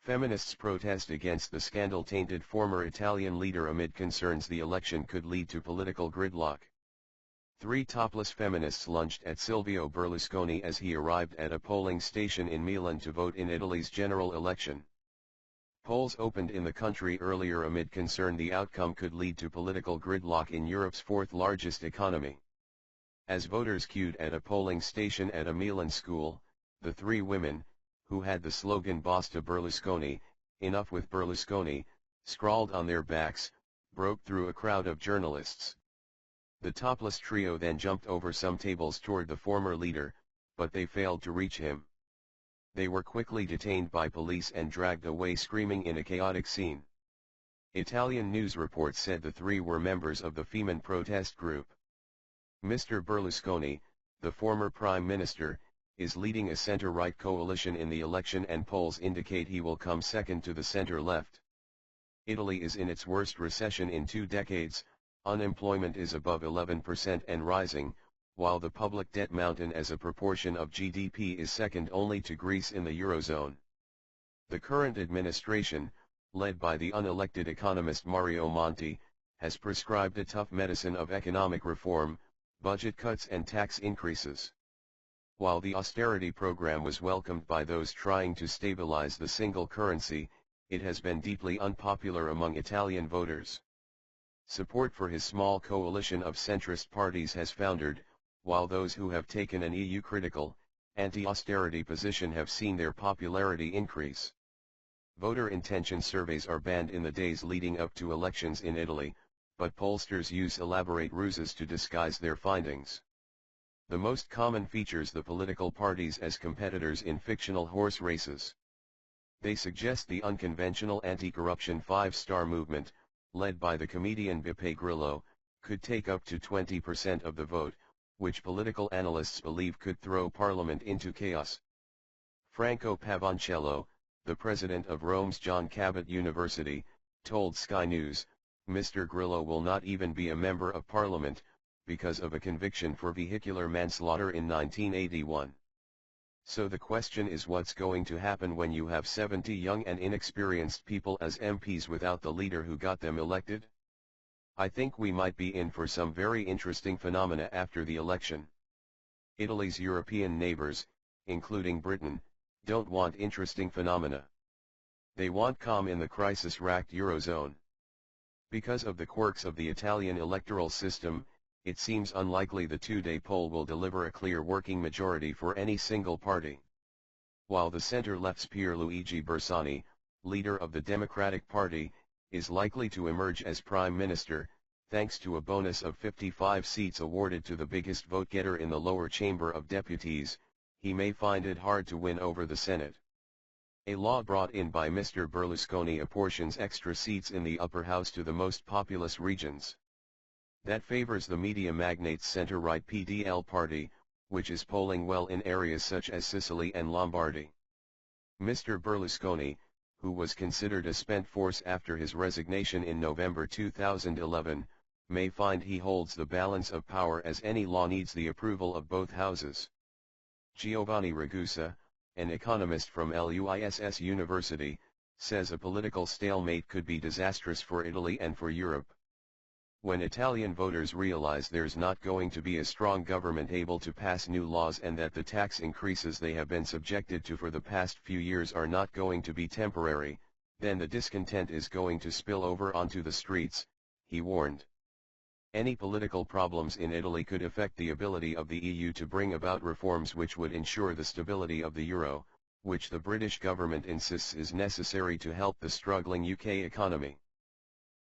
Feminists protest against the scandal-tainted former Italian leader amid concerns the election could lead to political gridlock. 3 topless feminists lunched at Silvio Berlusconi as he arrived at a polling station in Milan to vote in Italy's general election. Polls opened in the country earlier amid concern the outcome could lead to political gridlock in Europe's 4th largest economy. As voters queued at a polling station at a Milan school, the 3 women, who had the slogan Basta Berlusconi, enough with Berlusconi, scrawled on their backs, broke through a crowd of journalists. The topless trio then jumped over some tables toward the former leader, but they failed to reach him. They were quickly detained by police and dragged away screaming in a chaotic scene. Italian news reports said the 3 were members of the Femen protest group. Mr. Berlusconi, the former prime minister, is leading a center-right coalition in the election and polls indicate he will come second to the center-left. Italy is in its worst recession in 2 decades, unemployment is above 11% and rising, while the public debt mountain as a proportion of GDP is second only to Greece in the Eurozone. The current administration, led by the unelected economist Mario Monti, has prescribed a tough medicine of economic reform, budget cuts and tax increases. While the austerity program was welcomed by those trying to stabilize the single currency, it has been deeply unpopular among Italian voters. Support for his small coalition of centrist parties has foundered, while those who have taken an EU-critical, anti-austerity position have seen their popularity increase. Voter intention surveys are banned in the days leading up to elections in Italy, but pollsters use elaborate ruses to disguise their findings. The most common features the political parties as competitors in fictional horse races. They suggest the unconventional anti-corruption 5-star movement, led by the comedian Beppe Grillo, could take up to 20% of the vote, which political analysts believe could throw parliament into chaos. Franco Pavoncello, the president of Rome's John Cabot University, told Sky News, Mr. Grillo will not even be a member of parliament, because of a conviction for vehicular manslaughter in 1981. So the question is, what's going to happen when you have 70 young and inexperienced people as MPs without the leader who got them elected? I think we might be in for some very interesting phenomena after the election. Italy's European neighbors, including Britain, don't want interesting phenomena. They want calm in the crisis-racked Eurozone. Because of the quirks of the Italian electoral system, it seems unlikely the 2-day poll will deliver a clear working majority for any single party. While the center-left's Pierluigi Bersani, leader of the Democratic Party, is likely to emerge as prime minister, thanks to a bonus of 55 seats awarded to the biggest vote-getter in the lower chamber of deputies, he may find it hard to win over the Senate. A law brought in by Mr. Berlusconi apportions extra seats in the upper house to the most populous regions. That favors the media magnate's center-right PDL party, which is polling well in areas such as Sicily and Lombardy. Mr. Berlusconi, who was considered a spent force after his resignation in November 2011, may find he holds the balance of power as any law needs the approval of both houses. Giovanni Ragusa, an economist from LUISS University, says a political stalemate could be disastrous for Italy and for Europe. When Italian voters realize there's not going to be a strong government able to pass new laws and that the tax increases they have been subjected to for the past few years are not going to be temporary, then the discontent is going to spill over onto the streets, he warned. Any political problems in Italy could affect the ability of the EU to bring about reforms which would ensure the stability of the euro, which the British government insists is necessary to help the struggling UK economy.